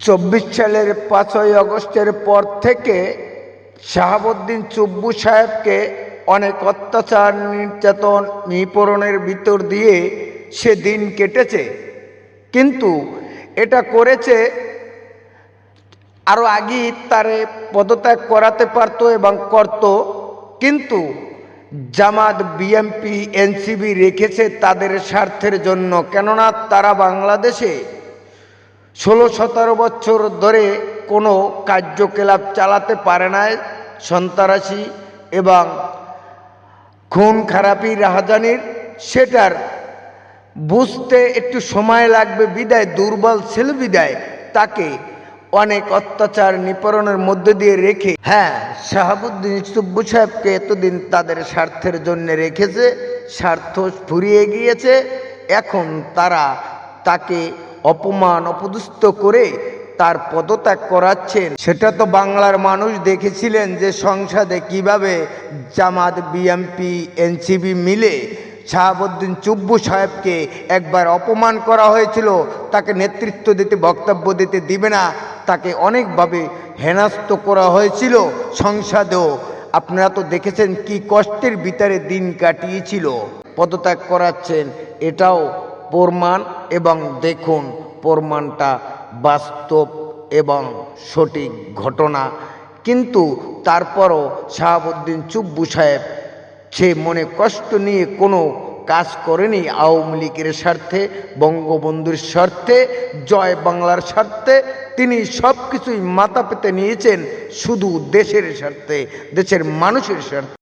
24 সালের 5ই আগস্টের পর থেকে শাহাবুদ্দিন চুব্বু সাহেবকে অনেক অত্যাচার, নির্যাতন, নিপীড়নের ভিতর দিয়ে সে দিন কেটেছে। কিন্তু এটা করেছে, আরও আগেই তারে পদত্যাগ করাতে পারত এবং করত, কিন্তু জামাত, বিএনপি, এনসিপি রেখেছে তাদের স্বার্থের জন্য। কেননা তারা বাংলাদেশে 16-17 বছর ধরে কোনো কার্যকলাপ চালাতে পারে না। সন্ত্রাসী এবং খুন খারাপি, রাহাজানির সেটার বুঝতে একটু সময় লাগবে বিদায়, দুর্বল ছেলে বিদায় তাকে অনেক অত্যাচার, নিপীড়নের মধ্যে দিয়ে রেখে, শাহাবুদ্দিন চুব্বু সাহেবকে এতদিন তাদের স্বার্থের জন্য রেখেছে, স্বার্থ ফুরিয়ে গিয়েছে। এখন তারা তাকে অপমান, অপদস্থ করে তার পদত্যাগ করাচ্ছেন। সেটা তো বাংলার মানুষ দেখেছিলেন যে সংসদে কিভাবে জামাত, বিএনপি, এনসিপি মিলে শাহাবুদ্দিন চুব্বু সাহেবকে একবার অপমান করা হয়েছিল। তাকে নেতৃত্ব দিতে, বক্তব্য দিতে দিবে না, তাকে অনেকভাবে হেনস্থ করা হয়েছিল সংসদেও। আপনারা তো দেখেছেন কি কষ্টের ভিতরে দিন কাটিয়েছিল। পদত্যাগ করাচ্ছেন, এটাও প্রমাণ। এবং দেখুন, প্রমাণটা বাস্তব এবং সঠিক ঘটনা। কিন্তু তারপরও শাহাবুদ্দিন চুব্বু সাহেব সে মনে কষ্ট নিয়ে কোনো কাজ করেনি। আওয়ামী লীগের স্বার্থে, বঙ্গবন্ধুর স্বার্থে, জয় বাংলার স্বার্থে তিনি সব কিছুই মাথা পেতে নিয়েছেন, শুধু দেশের স্বার্থে, দেশের মানুষের স্বার্থে।